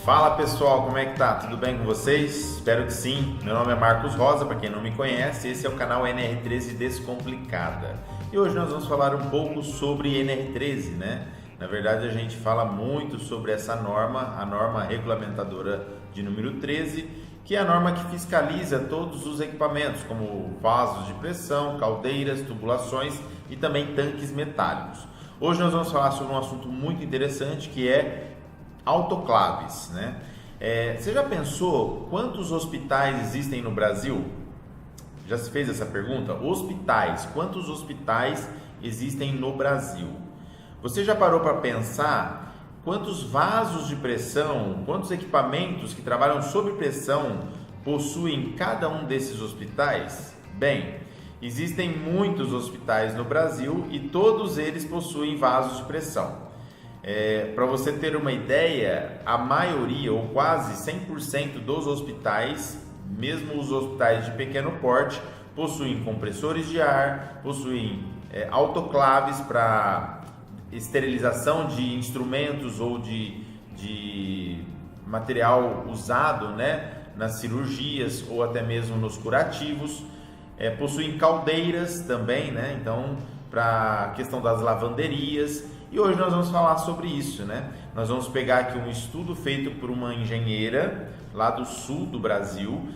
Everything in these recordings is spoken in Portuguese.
Fala pessoal, como é que tá? Tudo bem com vocês? Espero que sim. Meu nome é Marcos Rosa, para quem não me conhece, esse é o canal NR13 Descomplicada. E hoje nós vamos falar um pouco sobre NR13, né? Na verdade a gente fala muito sobre essa norma, a norma regulamentadora de número 13, que é a norma que fiscaliza todos os equipamentos, como vasos de pressão, caldeiras, tubulações e também tanques metálicos. Hoje nós vamos falar sobre um assunto muito interessante que é autoclaves, né? Você já pensou quantos hospitais existem no Brasil? Já se fez essa pergunta? Hospitais, quantos hospitais existem no Brasil? Você já parou para pensar quantos vasos de pressão, quantos equipamentos que trabalham sob pressão possuem cada um desses hospitais? Bem, existem muitos hospitais no Brasil e todos eles possuem vasos de pressão. Para você ter uma ideia, a maioria ou quase 100% dos hospitais, mesmo os hospitais de pequeno porte, possuem compressores de ar, possuem autoclaves para esterilização de instrumentos ou de material usado, né, nas cirurgias ou até mesmo nos curativos. Possuem caldeiras também, né, então para a questão das lavanderias. E hoje nós vamos falar sobre isso, né? Nós vamos pegar aqui um estudo feito por uma engenheira lá do sul do Brasil.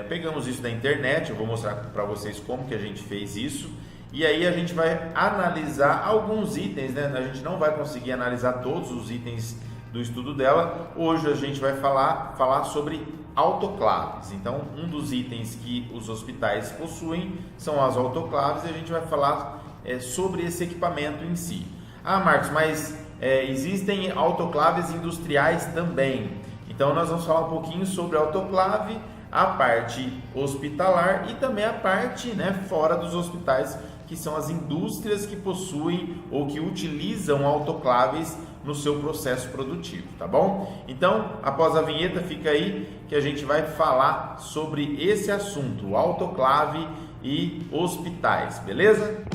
Pegamos isso da internet, eu vou mostrar para vocês como que a gente fez isso. E aí a gente vai analisar alguns itens, né? A gente não vai conseguir analisar todos os itens do estudo dela. Hoje a gente vai falar sobre autoclaves. Então, um dos itens que os hospitais possuem são as autoclaves e a gente vai falar sobre esse equipamento em si. Ah, Marcos, mas existem autoclaves industriais também. Então nós vamos falar um pouquinho sobre a autoclave, a parte hospitalar e também a parte, né, fora dos hospitais, que são as indústrias que possuem ou que utilizam autoclaves no seu processo produtivo, tá bom? Então, após a vinheta, fica aí que a gente vai falar sobre esse assunto, autoclave e hospitais, beleza?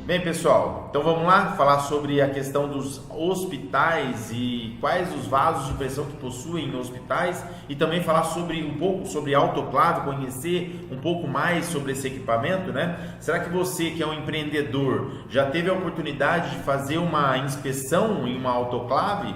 Bem, pessoal, então vamos lá falar sobre a questão dos hospitais e quais os vasos de pressão que possuem hospitais e também falar um pouco sobre autoclave, conhecer um pouco mais sobre esse equipamento, né? Será que você que é um empreendedor já teve a oportunidade de fazer uma inspeção em uma autoclave?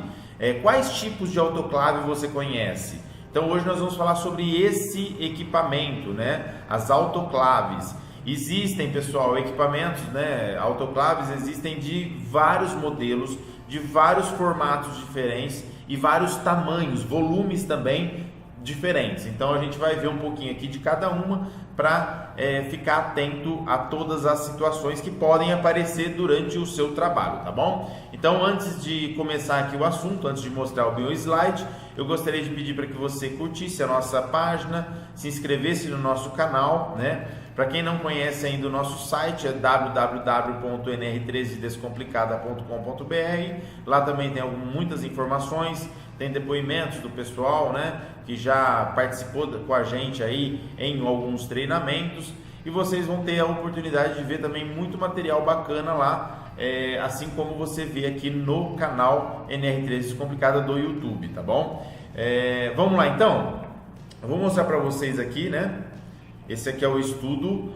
Quais tipos de autoclave você conhece? Então hoje nós vamos falar sobre esse equipamento, né? As autoclaves. Existem, pessoal, equipamentos, né, autoclaves existem de vários modelos, de vários formatos diferentes e vários tamanhos, volumes também diferentes. Então a gente vai ver um pouquinho aqui de cada uma para ficar atento a todas as situações que podem aparecer durante o seu trabalho, tá bom? Então, antes de começar aqui o assunto, antes de mostrar o meu slide, eu gostaria de pedir para que você curtisse a nossa página, se inscrevesse no nosso canal, né? Para quem não conhece ainda, o nosso site é www.nr13descomplicada.com.br. Lá também tem muitas informações, tem depoimentos do pessoal, né, que já participou com a gente aí em alguns treinamentos, e vocês vão ter a oportunidade de ver também muito material bacana lá, assim como você vê aqui no canal NR13 Descomplicada do YouTube, tá bom? Vamos lá então? Eu vou mostrar para vocês aqui, né? Esse aqui é o estudo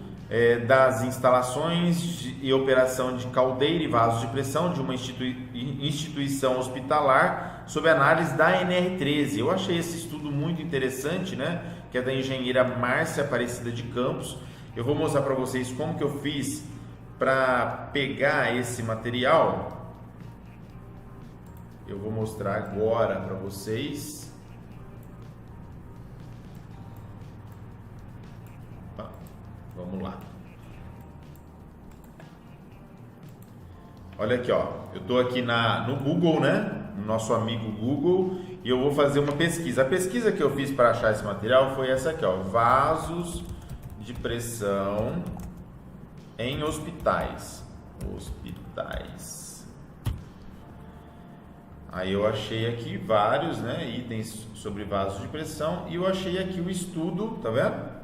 das instalações e operação de caldeira e vasos de pressão de uma instituição hospitalar sob análise da NR13. Eu achei esse estudo muito interessante, né? Que é da engenheira Márcia Aparecida de Campos. Eu vou mostrar para vocês como que eu fiz para pegar esse material. Eu vou mostrar agora para vocês. Vamos lá. Olha aqui, ó. Eu estou aqui no Google, né? No nosso amigo Google, e eu vou fazer uma pesquisa. A pesquisa que eu fiz para achar esse material foi essa aqui, ó. Vasos de pressão em hospitais. Aí eu achei aqui vários, né, itens sobre vasos de pressão, e eu achei aqui o estudo, tá vendo?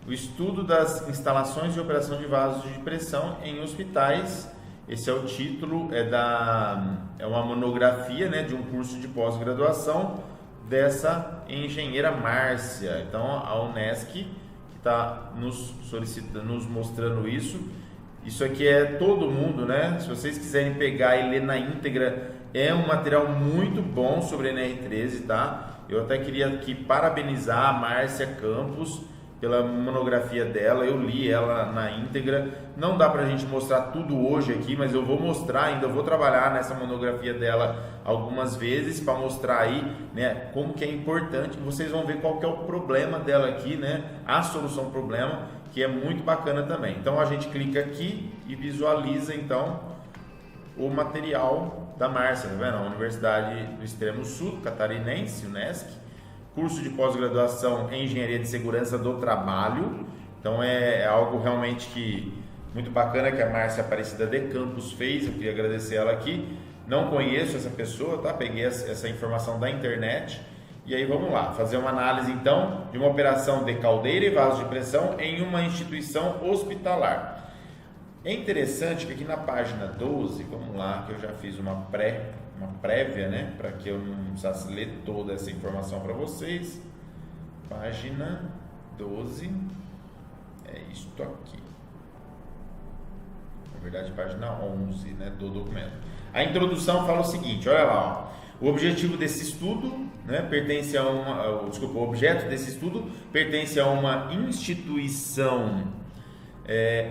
O estudo das instalações de operação de vasos de pressão em hospitais Esse é o título, é uma monografia, né, de um curso de pós-graduação dessa engenheira Márcia. Então a Unesc está nos solicitando, nos mostrando isso. Isso aqui é todo mundo, né? Se vocês quiserem pegar e ler na íntegra, é um material muito bom sobre NR13, tá? Eu até queria aqui parabenizar a Márcia Campos pela monografia dela. Eu li ela na íntegra. Não dá pra gente mostrar tudo hoje aqui, mas eu vou mostrar ainda, eu vou trabalhar nessa monografia dela algumas vezes para mostrar aí, né, como que é importante. Vocês vão ver qual que é o problema dela aqui, né, a solução do problema, que é muito bacana também. Então a gente clica aqui e visualiza então o material da Márcia, tá vendo? A Universidade do Extremo Sul, catarinense, Unesc, curso de pós-graduação em Engenharia de Segurança do Trabalho. Então é algo realmente que muito bacana que a Márcia Aparecida de Campos fez. Eu queria agradecer ela aqui. Não conheço essa pessoa, tá? Peguei essa informação da internet. E aí vamos lá, fazer uma análise então de uma operação de caldeira e vaso de pressão em uma instituição hospitalar. É interessante que aqui na página 12, vamos lá, que eu já fiz uma prévia, né, para que eu não precisasse ler toda essa informação para vocês. Página 12 é isto aqui. Na verdade, página 11, né, do documento. A introdução fala o seguinte, olha lá, ó. O objetivo desse estudo, né, o objeto desse estudo pertence a uma instituição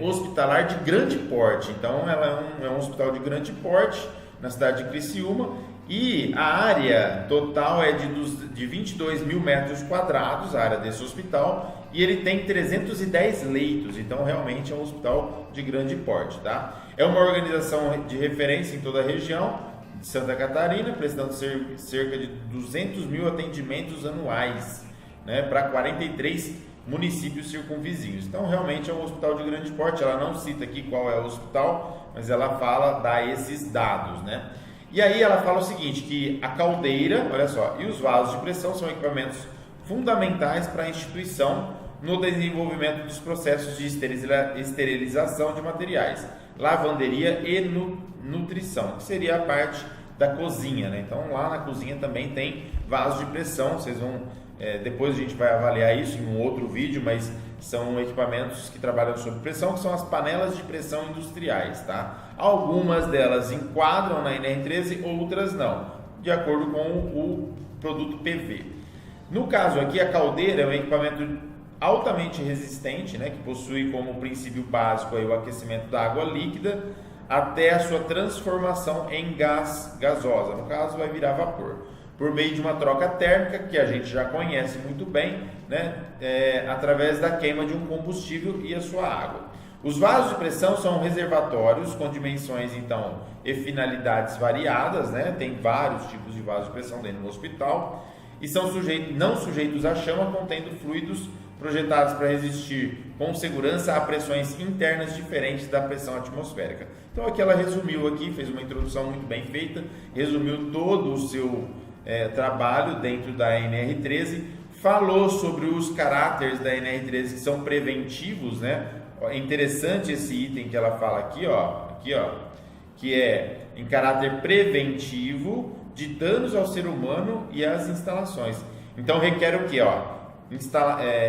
hospitalar de grande porte. Então, ela é um hospital de grande porte na cidade de Criciúma e a área total é de 22 mil metros quadrados, a área desse hospital, e ele tem 310 leitos. Então, realmente é um hospital de grande porte, tá? É uma organização de referência em toda a região de Santa Catarina, prestando cerca de 200 mil atendimentos anuais, né, para 43 municípios circunvizinhos. Então, realmente é um hospital de grande porte. Ela não cita aqui qual é o hospital, mas ela dá esses dados, né? E aí ela fala o seguinte, que a caldeira, olha só, e os vasos de pressão são equipamentos fundamentais para a instituição no desenvolvimento dos processos de esterilização de materiais, lavanderia e nutrição, que seria a parte da cozinha, né? Então lá na cozinha também tem vasos de pressão. Vocês vão depois a gente vai avaliar isso em um outro vídeo, mas são equipamentos que trabalham sob pressão, que são as panelas de pressão industriais, tá? Algumas delas enquadram na NR13, outras não, de acordo com o produto PV. No caso aqui, a caldeira é um equipamento altamente resistente, né, que possui como princípio básico aí o aquecimento da água líquida até a sua transformação em gasosa. No caso, vai virar vapor, por meio de uma troca térmica, que a gente já conhece muito bem, né, através da queima de um combustível e a sua água. Os vasos de pressão são reservatórios com dimensões, então, e finalidades variadas, né? Tem vários tipos de vasos de pressão dentro do hospital e são não sujeitos à chama, contendo fluidos projetados para resistir com segurança a pressões internas diferentes da pressão atmosférica. Então aqui ela resumiu aqui, fez uma introdução muito bem feita, resumiu todo o seu trabalho dentro da NR13, falou sobre os caráteres da NR13 que são preventivos, né? É interessante esse item que ela fala aqui, ó, que é em caráter preventivo de danos ao ser humano e às instalações. Então requer o que,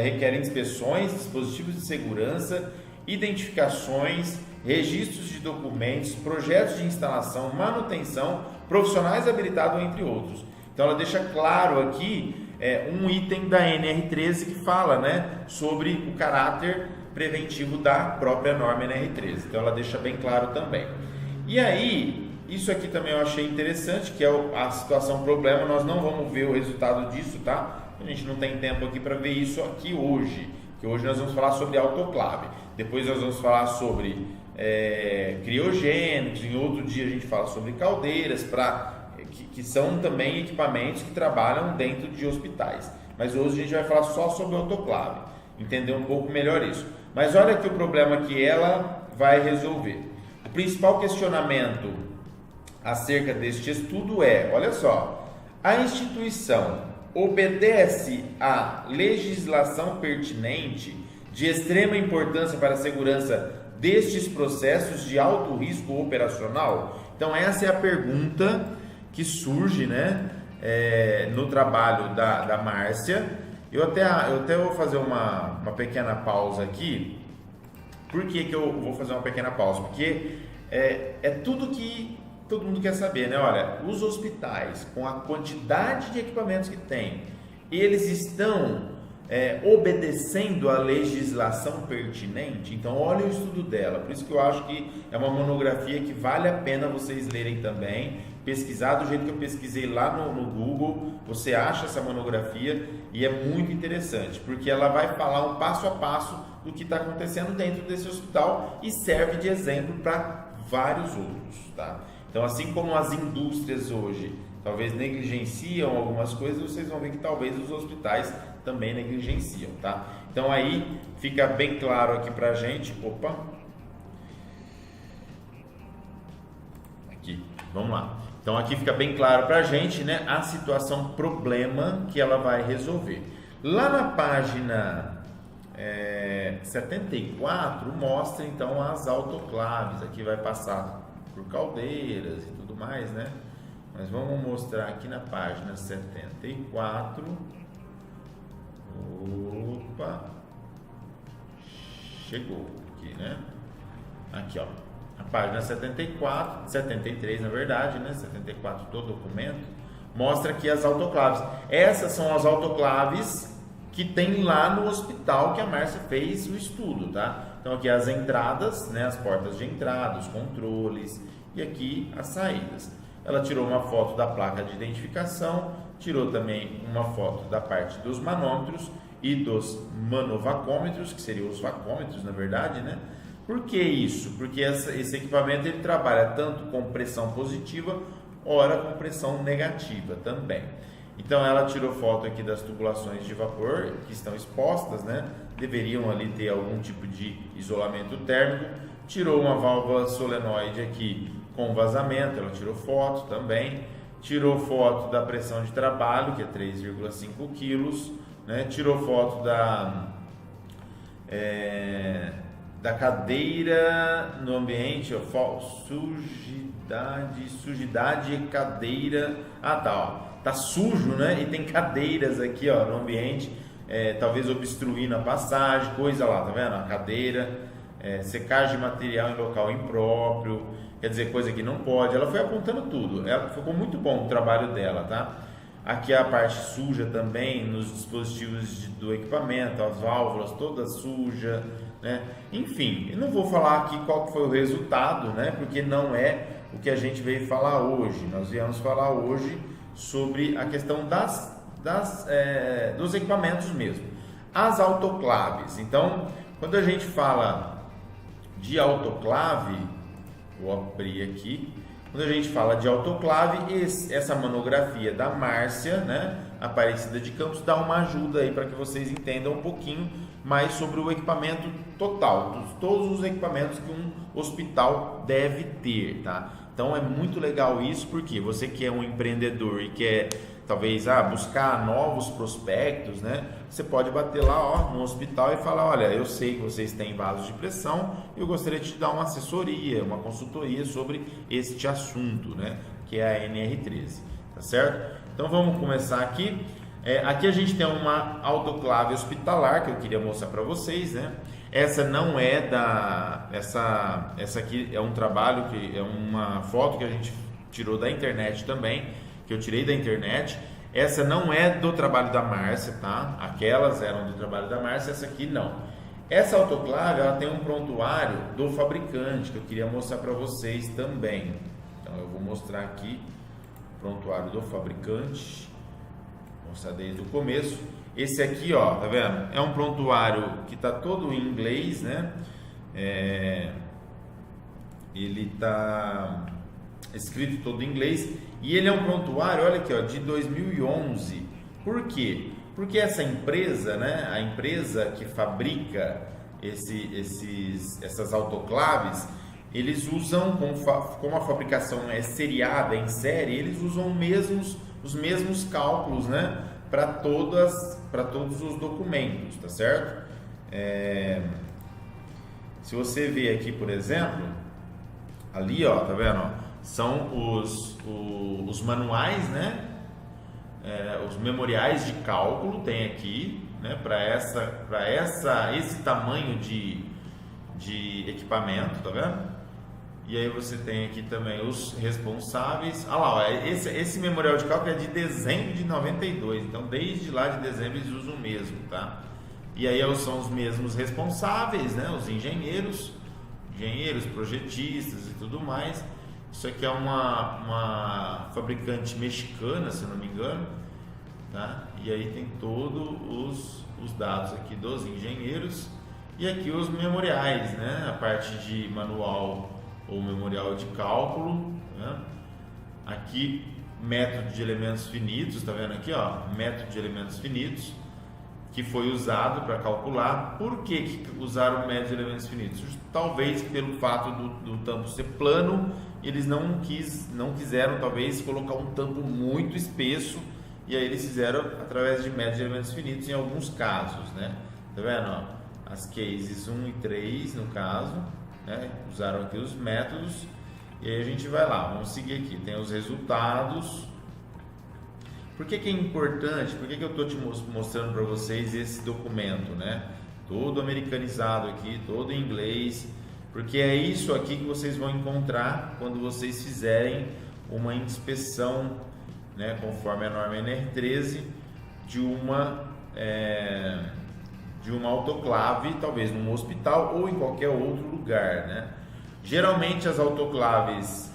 requer inspeções, dispositivos de segurança, identificações, registros de documentos, projetos de instalação, manutenção, profissionais habilitados, entre outros. Então ela deixa claro aqui um item da NR13 que fala, né, sobre o caráter preventivo da própria norma NR13. Então ela deixa bem claro também. E aí, isso aqui também eu achei interessante, que é a situação problema. Nós não vamos ver o resultado disso, tá? A gente não tem tempo aqui para ver isso aqui hoje, que hoje nós vamos falar sobre autoclave. Depois nós vamos falar sobre criogênicos. Em outro dia a gente fala sobre caldeiras, que são também equipamentos que trabalham dentro de hospitais. Mas hoje a gente vai falar só sobre autoclave, entender um pouco melhor isso. Mas olha aqui o problema que ela vai resolver. O principal questionamento acerca deste estudo olha só, a instituição obedece à legislação pertinente de extrema importância para a segurança destes processos de alto risco operacional? Então essa é a pergunta que surge, né, no trabalho da Márcia. Eu até vou fazer uma pequena pausa aqui. Por que eu vou fazer uma pequena pausa? Porque é tudo que todo mundo quer saber, né? Olha, os hospitais, com a quantidade de equipamentos que tem, eles estão obedecendo a legislação pertinente? Então, olha o estudo dela. Por isso que eu acho que é uma monografia que vale a pena vocês lerem também, pesquisar do jeito que eu pesquisei lá no Google. Você acha essa monografia e é muito interessante, porque ela vai falar um passo a passo do que está acontecendo dentro desse hospital e serve de exemplo para vários outros, tá? Então, assim como as indústrias hoje talvez negligenciam algumas coisas, vocês vão ver que talvez os hospitais também negligenciam, tá? Então aí fica bem claro aqui pra gente. Opa! Aqui, vamos lá. Então aqui fica bem claro pra gente, né, a situação problema que ela vai resolver. Lá na página 74 mostra então as autoclaves. Aqui vai passar por caldeiras e tudo mais, né? Mas vamos mostrar aqui na página 74. Opa! Chegou aqui, né? Aqui, ó. A página 74, 73 na verdade, né? 74 do documento. Mostra aqui as autoclaves. Essas são as autoclaves que tem lá no hospital que a Márcia fez o estudo, tá? Então aqui as entradas, né? As portas de entrada, os controles e aqui as saídas. Ela tirou uma foto da placa de identificação, tirou também uma foto da parte dos manômetros e dos manovacômetros, que seriam os vacômetros, na verdade, né? Por que isso? Porque esse equipamento ele trabalha tanto com pressão positiva, ora com pressão negativa também. Então ela tirou foto aqui das tubulações de vapor que estão expostas, né? Deveriam ali ter algum tipo de isolamento térmico. Tirou uma válvula solenoide aqui com vazamento, ela tirou foto também. Tirou foto da pressão de trabalho, que é 3,5 quilos, né? Tirou foto da cadeira no ambiente, ó, sujidade e cadeira. Ah, tá, ó. Tá sujo, né? E tem cadeiras aqui, ó, no ambiente, talvez obstruindo a passagem, coisa lá, tá vendo? A cadeira, secagem de material em local impróprio, quer dizer, coisa que não pode. Ela foi apontando tudo. Ficou muito bom o trabalho dela, tá? Aqui a parte suja também nos dispositivos do equipamento, as válvulas todas sujas, né? Enfim, eu não vou falar aqui qual foi o resultado, né? Porque não é o que a gente veio falar hoje. Nós viemos falar hoje sobre a questão dos equipamentos mesmo. As autoclaves. Então, quando a gente fala de autoclave, vou abrir aqui. Quando a gente fala de autoclave, essa monografia da Márcia, né, Aparecida de Campos, dá uma ajuda aí para que vocês entendam um pouquinho mais sobre o equipamento total, todos os equipamentos que um hospital deve ter, tá? Então é muito legal isso, porque você que é um empreendedor e quer talvez buscar novos prospectos, né? Você pode bater lá, ó, no hospital e falar: olha, eu sei que vocês têm vasos de pressão, eu gostaria de te dar uma assessoria, uma consultoria sobre este assunto, né? Que é a NR13, tá certo? Então vamos começar aqui. Aqui a gente tem uma autoclave hospitalar que eu queria mostrar para vocês, né? Essa não é essa aqui é um trabalho que é uma foto que a gente tirou da internet também, que eu tirei da internet. Essa não é do trabalho da Márcia, tá? Aquelas eram do trabalho da Márcia, essa aqui não. Essa autoclave, ela tem um prontuário do fabricante que eu queria mostrar para vocês também. Então eu vou mostrar aqui o prontuário do fabricante, vou mostrar desde o começo. Esse aqui, ó, tá vendo? É um prontuário que tá todo em inglês, né? Ele tá escrito todo em inglês e ele é um prontuário, olha aqui, ó, de 2011. Por quê? Porque essa empresa, né, a empresa que fabrica essas autoclaves, eles usam, como a fabricação é seriada, em série, eles usam os mesmos cálculos, né, para todos os documentos, tá certo? Se você ver aqui, por exemplo, ali, ó, tá vendo? Ó, são os manuais, né? Os memoriais de cálculo tem aqui, né? Para esse tamanho de equipamento, tá vendo? E aí você tem aqui também os responsáveis. Ah lá, ó, esse memorial de cálculo é de dezembro de 92, então desde lá de dezembro eles usam o mesmo, tá? E aí são os mesmos responsáveis, né? Os engenheiros, projetistas e tudo mais. Isso aqui é uma fabricante mexicana, se eu não me engano, tá? E aí tem todos os dados aqui dos engenheiros e aqui os memoriais, né? A parte de manual ou memorial de cálculo, né? Aqui método de elementos finitos, tá vendo aqui, ó? Método de elementos finitos que foi usado para calcular. Por que usaram o método de elementos finitos? Talvez pelo fato do tampo ser plano, eles não quiseram talvez colocar um tampo muito espesso, e aí eles fizeram através de método de elementos finitos em alguns casos, né? Tá vendo, ó? As cases 1 e 3 no caso, né? Usaram aqui os métodos, e aí a gente vai lá, vamos seguir aqui, tem os resultados. Por que é importante? Por que eu estou te mostrando para vocês esse documento, né? Todo americanizado aqui, todo em inglês, porque é isso aqui que vocês vão encontrar quando vocês fizerem uma inspeção, né, conforme a norma NR13, de uma autoclave, talvez num hospital ou em qualquer outro lugar, né? Geralmente as autoclaves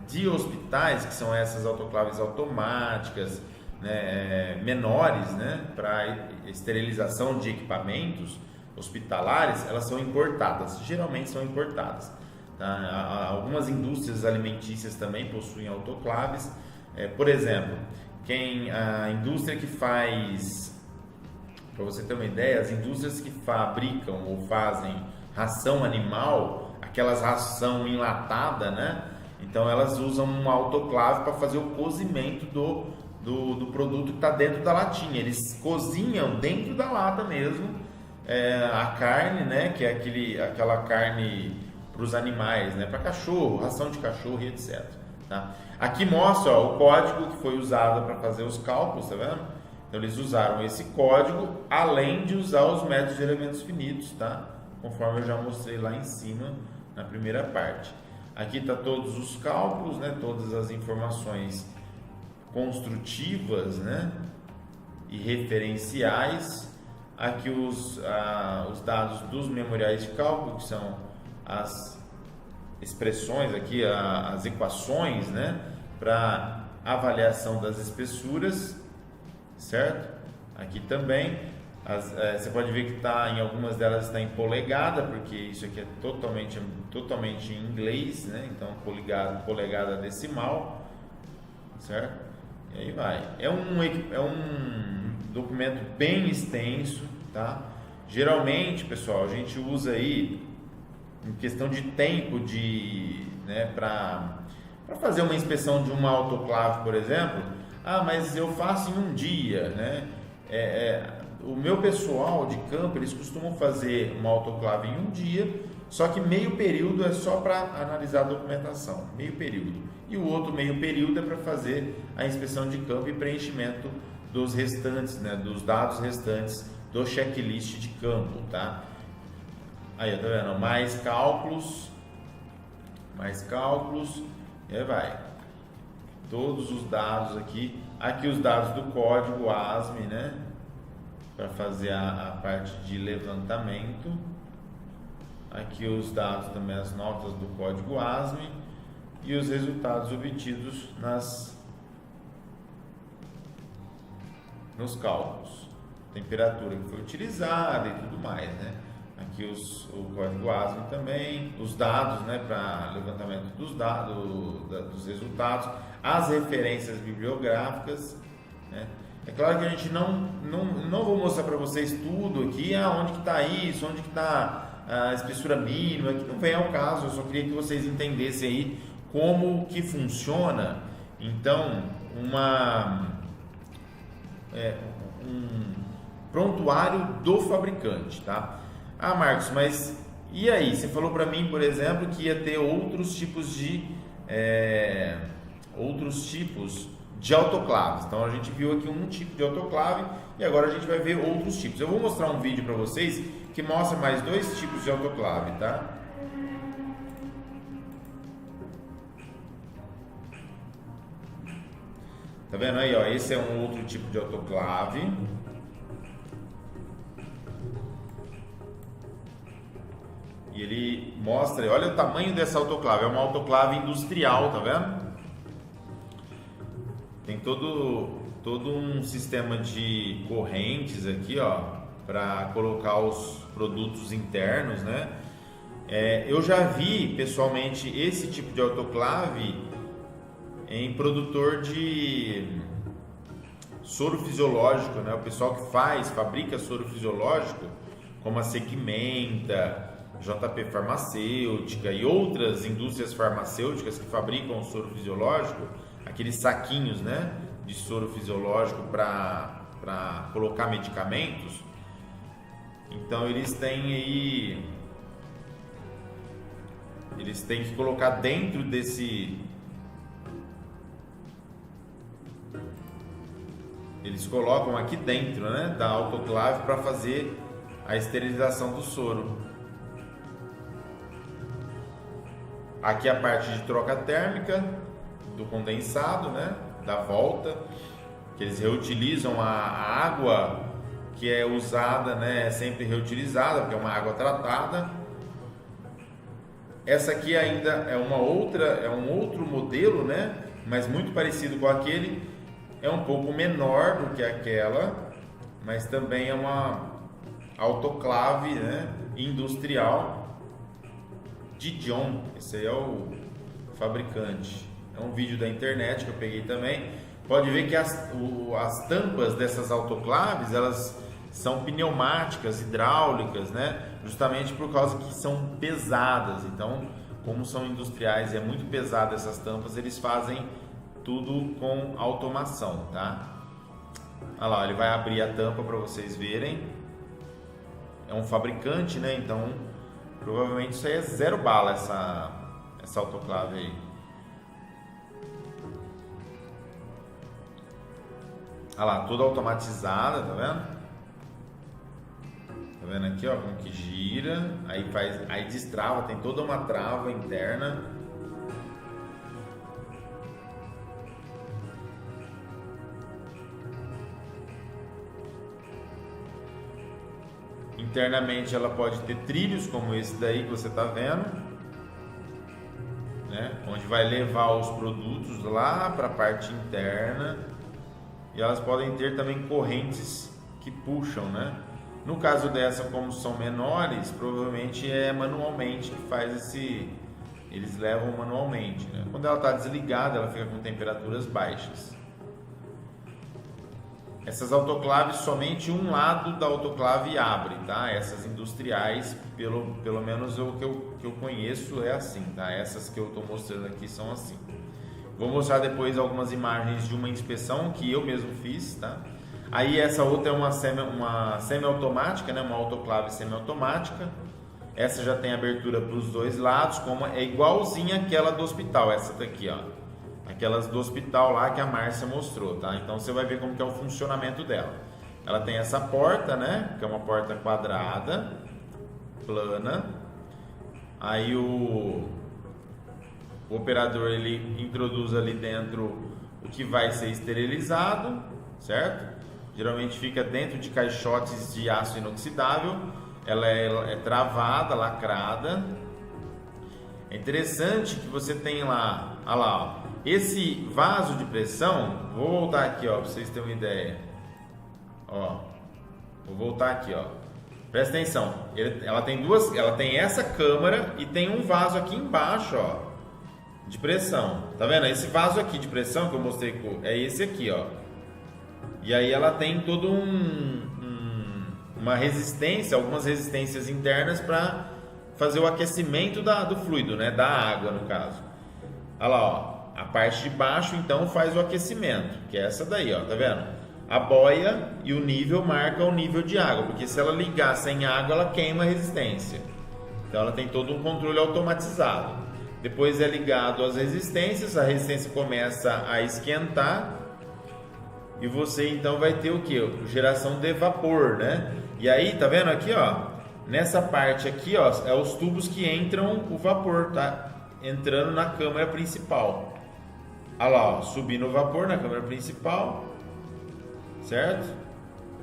de hospitais, que são essas autoclaves automáticas, né, menores, né, para esterilização de equipamentos hospitalares, elas são importadas, geralmente são importadas, tá? Algumas indústrias alimentícias também possuem autoclaves, por exemplo, a indústria que faz, para você ter uma ideia, as indústrias que fabricam ou fazem ração animal, aquelas ração enlatada, né? Então elas usam uma autoclave para fazer o cozimento do produto que está dentro da latinha. Eles cozinham dentro da lata mesmo a carne, né? Que é aquela carne para os animais, né? Para cachorro, ração de cachorro e etc. Tá? Aqui mostra, ó, o código que foi usado para fazer os cálculos, tá vendo? Então eles usaram esse código além de usar os métodos de elementos finitos, tá? Conforme eu já mostrei lá em cima na primeira parte. Aqui está todos os cálculos, né? Todas as informações construtivas, né? E referenciais. Aqui os dados dos memoriais de cálculo, que são as expressões aqui, as equações, né? Para avaliação das espessuras, certo? Aqui também você pode ver que em algumas delas está em polegada, porque isso aqui é totalmente em inglês, né? Então polegada decimal, certo? E aí vai. É um documento bem extenso, tá? Geralmente, pessoal, a gente usa aí em questão de tempo né, para fazer uma inspeção de uma autoclave, por exemplo. Mas eu faço em um dia, né? O meu pessoal de campo, eles costumam fazer uma autoclave em um dia, só que meio período é só para analisar a documentação, meio período. E o outro meio período é para fazer a inspeção de campo e preenchimento dos restantes, né, dos dados restantes do checklist de campo, tá? Aí, tá vendo? Mais cálculos, e aí vai. Todos os dados aqui os dados do código ASME, né? Para fazer a parte de levantamento. Aqui os dados também, as notas do código ASME e os resultados obtidos nos cálculos. Temperatura que foi utilizada e tudo mais, né? Aqui o código ASME também, os dados, né, para levantamento dos dados, dos resultados, as referências bibliográficas, né? É claro que a gente não vou mostrar para vocês tudo aqui, onde que está isso, onde que está a espessura mínima, que não vem ao caso, eu só queria que vocês entendessem aí como que funciona, então, um prontuário do fabricante, tá? Marcos, mas E aí, você falou para mim, por exemplo, que ia ter outros tipos de autoclaves. Então a gente viu aqui um tipo de autoclave e agora a gente vai ver outros tipos. Eu vou mostrar um vídeo para vocês que mostra mais dois tipos de autoclave, tá? Tá vendo aí, ó? Esse é um outro tipo de autoclave. E ele mostra, olha o tamanho dessa autoclave. É uma autoclave industrial, tá vendo? Tem todo um sistema de correntes aqui, ó, para colocar os produtos internos, né? Eu já vi pessoalmente esse tipo de autoclave em produtor de soro fisiológico, né? O pessoal que fabrica soro fisiológico, como a Segmenta, JP Farmacêutica e outras indústrias farmacêuticas que fabricam soro fisiológico, aqueles saquinhos, né, de soro fisiológico para colocar medicamentos. Então eles têm que colocar dentro eles colocam aqui dentro, né, da autoclave para fazer a esterilização do soro. Aqui a parte de troca térmica do condensado, né, da volta, que eles reutilizam a água que é usada, né, é sempre reutilizada, porque é uma água tratada. Essa aqui ainda é um outro modelo, né, mas muito parecido com aquele, é um pouco menor do que aquela, mas também é uma autoclave, né, industrial de Dijon. Esse aí é o fabricante. É um vídeo da internet que eu peguei também. Pode ver que as tampas dessas autoclaves, elas são pneumáticas, hidráulicas, né? Justamente por causa que são pesadas. Então, como são industriais e é muito pesada essas tampas, eles fazem tudo com automação, tá? Olha lá, ele vai abrir a tampa para vocês verem. É um fabricante, né? Então, provavelmente isso aí é zero bala, essa autoclave aí. Olha lá, toda automatizada, tá vendo? Tá vendo aqui, ó, como que gira, aí destrava, tem toda uma trava interna. Internamente ela pode ter trilhos como esse daí que você tá vendo, né? Onde vai levar os produtos lá para a parte interna. E elas podem ter também correntes que puxam, né? No caso dessa, como são menores, provavelmente é manualmente que faz eles levam manualmente, né? Quando ela está desligada, ela fica com temperaturas baixas. Essas autoclaves, somente um lado da autoclave abre, tá? Essas industriais, pelo menos o que eu conheço é assim, tá? Essas que eu estou mostrando aqui são assim. Vou mostrar depois algumas imagens de uma inspeção que eu mesmo fiz, tá? Aí essa outra é uma semi-automática, né? Uma autoclave semi-automática. Essa já tem abertura para os dois lados, como é igualzinha àquela do hospital, essa daqui, ó. Aquelas do hospital lá que a Márcia mostrou, tá? Então você vai ver como que é o funcionamento dela. Ela tem essa porta, né? Que é uma porta quadrada, plana. Aí o operador, ele introduz ali dentro o que vai ser esterilizado, certo? Geralmente fica dentro de caixotes de aço inoxidável. Ela é travada, lacrada. É interessante que você tem lá, olha lá, ó, esse vaso de pressão. Vou voltar aqui, ó, para vocês terem uma ideia. Ó, vou voltar aqui, ó. Presta atenção. Ela tem essa câmara e tem um vaso aqui embaixo, ó, de pressão. Tá vendo? Esse vaso aqui de pressão que eu mostrei é esse aqui, ó. E aí ela tem todo uma resistência, algumas resistências internas para fazer o aquecimento do fluido, né? Da água, no caso. Olha lá, ó. A parte de baixo, então, faz o aquecimento, que é essa daí, ó. Tá vendo? A boia e o nível marca o nível de água, porque se ela ligar sem água, ela queima a resistência. Então ela tem todo um controle automatizado. Depois é ligado às resistências, a resistência começa a esquentar e você então vai ter o que? Geração de vapor, né? E aí, tá vendo aqui, ó? Nessa parte aqui, ó, é os tubos que entram o vapor, tá? Entrando na câmara principal. Olha lá, ó, subindo o vapor na câmara principal, certo?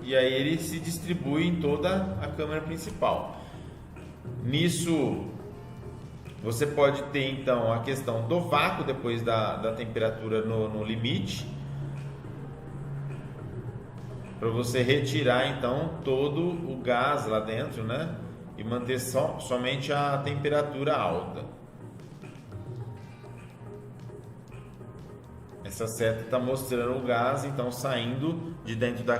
E aí ele se distribui em toda a câmara principal. Nisso, você pode ter então a questão do vácuo depois da temperatura no limite, para você retirar então todo o gás lá dentro, né? E manter somente a temperatura alta. Essa seta está mostrando o gás então saindo de dentro da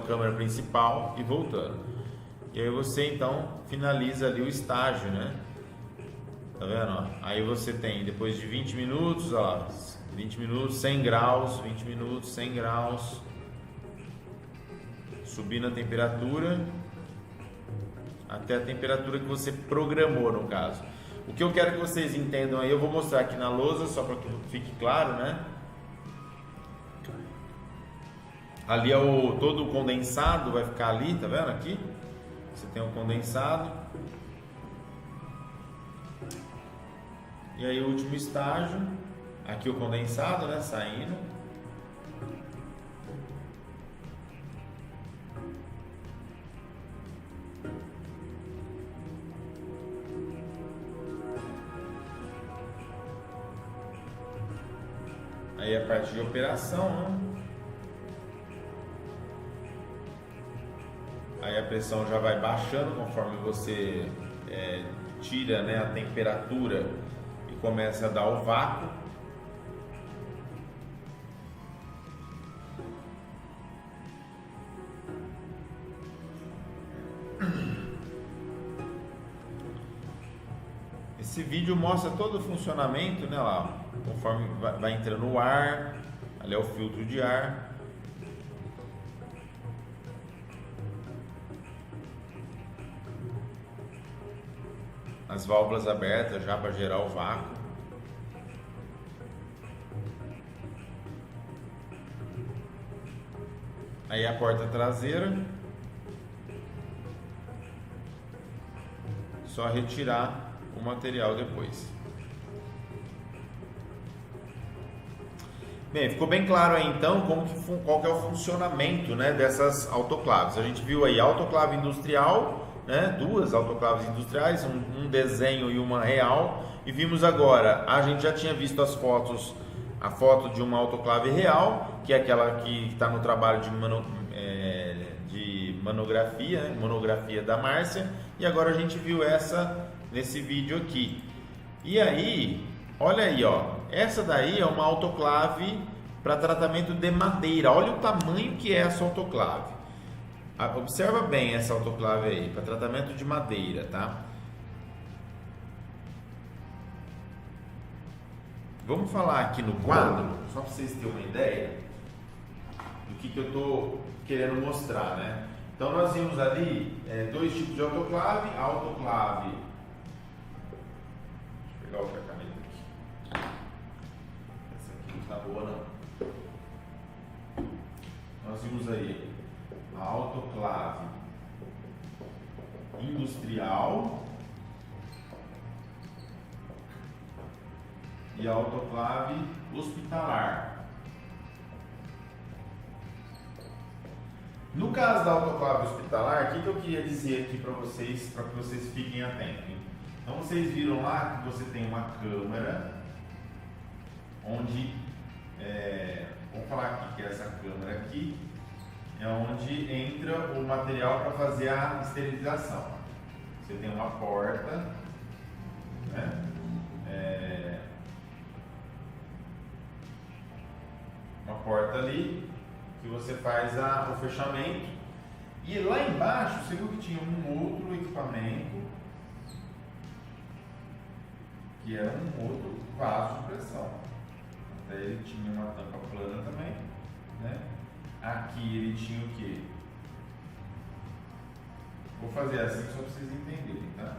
câmara principal e voltando. E aí você então finaliza ali o estágio, né? Tá vendo? Aí você tem depois de 20 minutos, ó lá, 20 minutos, 100 graus, 20 minutos, 100 graus. Subindo a temperatura até a temperatura que você programou, no caso. O que eu quero que vocês entendam aí, eu vou mostrar aqui na lousa só para que fique claro, né? Ali é todo o condensado vai ficar ali, tá vendo aqui? Você tem o condensado. E aí o último estágio, aqui o condensado, né, saindo. Aí a parte de operação, né? Aí a pressão já vai baixando conforme você tira, né, a temperatura e começa a dar o vácuo. Esse vídeo mostra todo o funcionamento, né, lá, conforme vai entrando o ar, ali é o filtro de ar. As válvulas abertas já para gerar o vácuo. Aí a porta traseira. Só retirar o material depois. Bem, ficou bem claro aí então qual que é o funcionamento, né, dessas autoclaves. A gente viu aí autoclave industrial, né, duas autoclaves industriais, um desenho e uma real, e vimos agora, a gente já tinha visto as fotos, a foto de uma autoclave real, que é aquela que está no trabalho de monografia, né, monografia da Márcia, e agora a gente viu essa nesse vídeo aqui. E aí, olha aí, ó, essa daí é uma autoclave para tratamento de madeira. Olha o tamanho que é essa autoclave. Observa bem essa autoclave aí, para tratamento de madeira, tá? Vamos falar aqui no quadro, só para vocês terem uma ideia do que eu estou querendo mostrar, né? Então nós vimos ali dois tipos de autoclave. A autoclave, deixa eu pegar outra caneta aqui. Essa aqui não está boa não. Nós vimos aí a autoclave industrial e a autoclave hospitalar. No caso da autoclave hospitalar, o que eu queria dizer aqui para vocês, para que vocês fiquem atentos? Então vocês viram lá que você tem uma câmara onde, vamos falar aqui que essa câmara aqui é onde entra o material para fazer a esterilização. Você tem uma porta, né? Uma porta ali que você faz o fechamento, e lá embaixo você viu que tinha um outro equipamento que era um outro vaso de pressão. Até ele tinha uma tampa plana também, né? Aqui ele tinha o que? Vou fazer assim só para vocês entenderem, tá?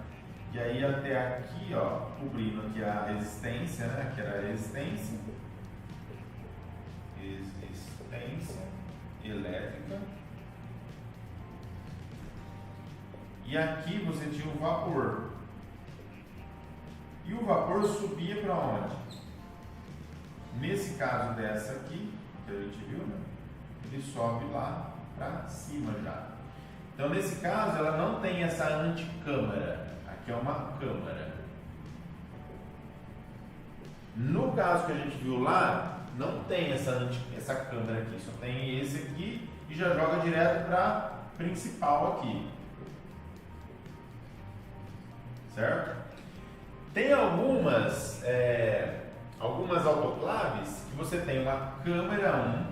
E aí até aqui, ó, cobrindo aqui a resistência, né? Que era a resistência elétrica. E aqui você tinha o vapor. E o vapor subia para onde? Nesse caso dessa aqui, que a gente viu, né? Ele sobe lá para cima já. Então nesse caso ela não tem essa anticâmara. Aqui é uma câmara. No caso que a gente viu lá, não tem essa câmera aqui, só tem esse aqui e já joga direto para principal aqui. Certo? Tem algumas autoclaves que você tem uma câmera 1,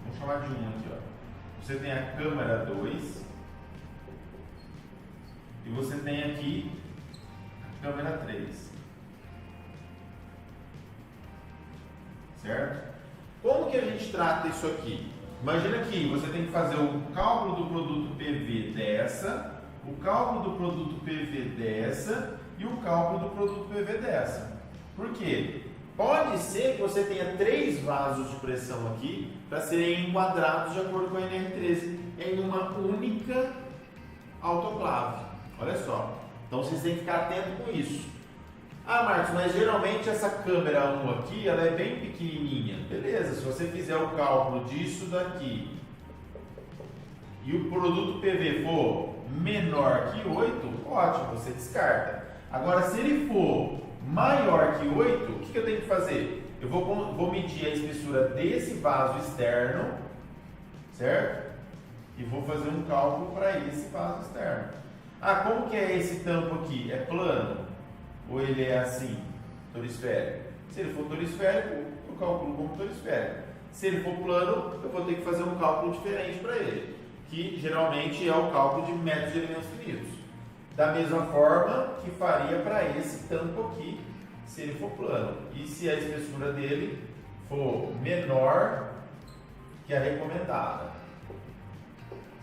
vamos chamar de 1 aqui, ó. Você tem a câmera 2 e você tem aqui a câmera 3. Certo? Como que a gente trata isso aqui? Imagina que você tem que fazer o cálculo do produto PV dessa, o cálculo do produto PV dessa e o cálculo do produto PV dessa. Por quê? Pode ser que você tenha 3 vasos de pressão aqui para serem enquadrados de acordo com a NR13 em uma única autoclave. Olha só. Então vocês têm que ficar atentos com isso. Ah, Marcos, mas geralmente essa câmera 1 aqui, ela é bem pequenininha. Beleza, se você fizer o cálculo disso daqui e o produto PV for menor que 8, ótimo, você descarta. Agora, se ele for maior que 8, o que eu tenho que fazer? Eu vou medir a espessura desse vaso externo, certo? E vou fazer um cálculo para esse vaso externo. Ah, como que é esse tampo aqui? É plano? Ou ele é assim, torisférico? Se ele for torisférico, eu calculo como torisférico. Se ele for plano, eu vou ter que fazer um cálculo diferente para ele, que geralmente é o cálculo de metros de elementos finitos. Da mesma forma que faria para esse tampo aqui, se ele for plano. E se a espessura dele for menor que a recomendada.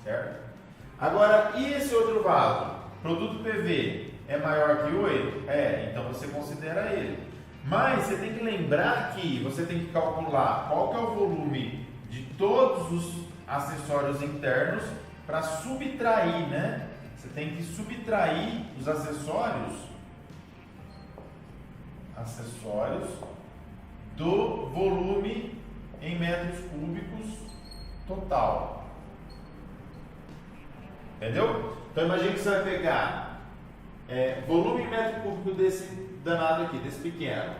Certo? Agora, e esse outro vaso? Produto PV é maior que 8? É, então você considera ele. Mas você tem que lembrar que você tem que calcular qual que é o volume de todos os acessórios internos para subtrair, né? Você tem que subtrair os acessórios do volume em metros cúbicos total. Entendeu? Então imagine que você vai pegar volume em metro cúbico desse danado aqui, desse pequeno.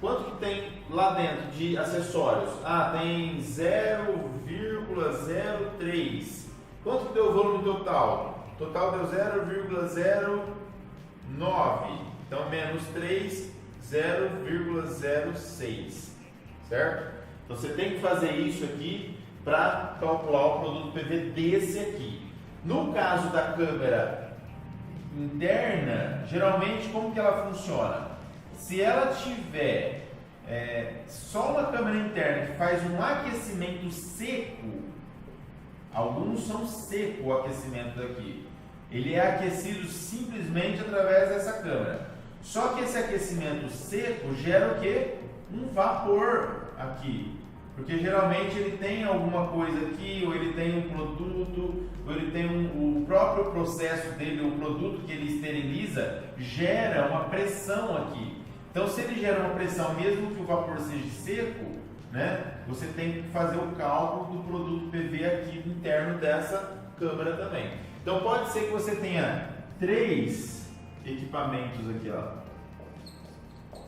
Quanto que tem lá dentro de acessórios? Ah, tem 0,03. Quanto que deu o volume total? Total deu 0,09. Então menos 3, 0,06. Certo? Então você tem que fazer isso aqui para calcular o produto PV desse aqui. No caso da câmera interna, geralmente como que ela funciona? Se ela tiver só uma câmera interna que faz um aquecimento seco, alguns são seco o aquecimento daqui, ele é aquecido simplesmente através dessa câmera. Só que esse aquecimento seco gera o quê? Um vapor aqui. Porque geralmente ele tem alguma coisa aqui, ou ele tem um produto, ou ele tem o próprio processo dele, o produto que ele esteriliza, gera uma pressão aqui. Então, se ele gera uma pressão, mesmo que o vapor seja seco, né, você tem que fazer o cálculo do produto PV aqui interno dessa câmara também. Então, pode ser que você tenha 3 equipamentos aqui, ó,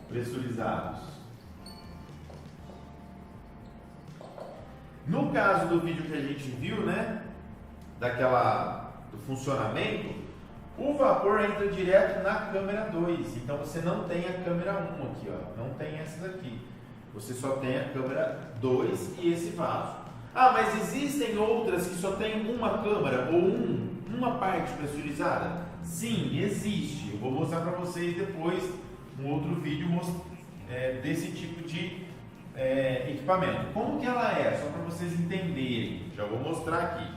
pressurizados. No caso do vídeo que a gente viu, né, do funcionamento, o vapor entra direto na câmera 2. Então você não tem a câmera 1 aqui, ó, não tem essa daqui. Você só tem a câmera 2 e esse vaso. Ah, mas existem outras que só tem uma câmera ou uma parte pressurizada? Sim, existe. Eu vou mostrar para vocês depois um outro vídeo desse tipo de equipamento. Como que ela é? Só para vocês entenderem. Já vou mostrar aqui.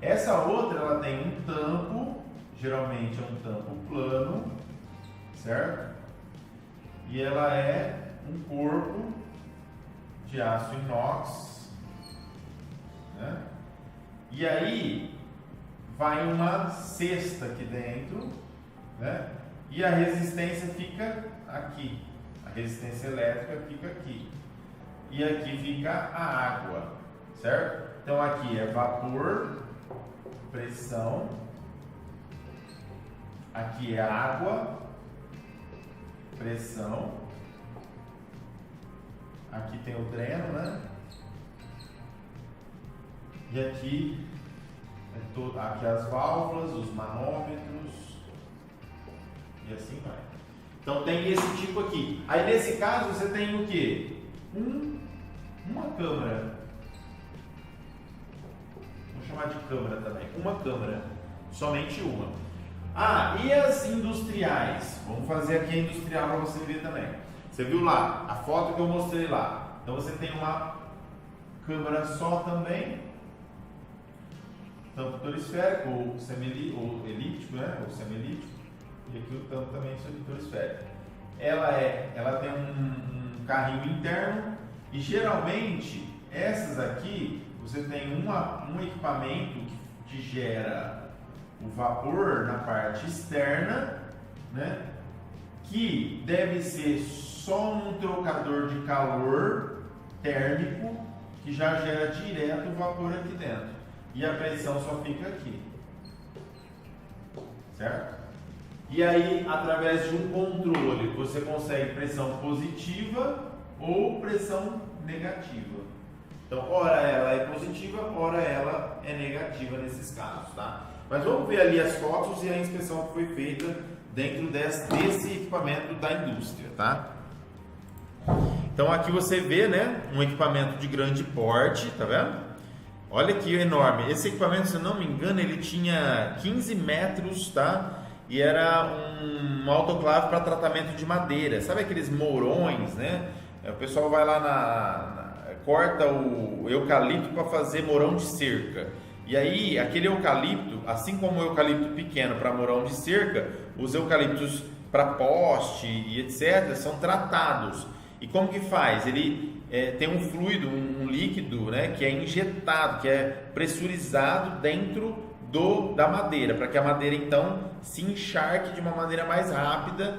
Essa outra, ela tem um tampo, geralmente é um tampo plano, certo? E ela é um corpo de aço inox, né? E aí vai uma cesta aqui dentro, né? E a resistência fica aqui, a resistência elétrica fica aqui, e aqui fica a água, certo? Então aqui é vapor, pressão, aqui é água, pressão, aqui tem o dreno, né? E aqui aqui as válvulas, os manômetros e assim vai. Então tem esse tipo aqui. Aí nesse caso você tem o que? Uma câmara. Vamos chamar de câmara também. Uma câmara, somente uma. Ah, e as industriais? Vamos fazer aqui a industrial para você ver também. Você viu lá a foto que eu mostrei lá? Então você tem uma câmara só também, tampo torisférico ou elíptico, né? Ou semi-elíptico, e aqui o tampo também torisférico. Ela tem um carrinho interno e geralmente essas aqui você tem um equipamento que gera o vapor na parte externa, né? Que deve ser só um trocador de calor térmico que já gera direto o vapor aqui dentro. E a pressão só fica aqui, certo? E aí, através de um controle, você consegue pressão positiva ou pressão negativa. Então, ora ela é positiva, ora ela é negativa nesses casos, tá? Mas vamos ver ali as fotos e a inspeção que foi feita dentro desse equipamento da indústria, tá? Então, aqui você vê, né, um equipamento de grande porte, tá vendo? Olha que enorme. Esse equipamento, se eu não me engano, ele tinha 15 metros, tá? E era um autoclave para tratamento de madeira. Sabe aqueles mourões, né? O pessoal vai lá corta o eucalipto para fazer mourão de cerca. E aí, aquele eucalipto, assim como o eucalipto pequeno para mourão de cerca, os eucaliptos para poste e etc. são tratados. E como que faz? Ele tem um fluido, um líquido, né, que é injetado, que é pressurizado dentro da madeira, para que a madeira então se encharque de uma maneira mais rápida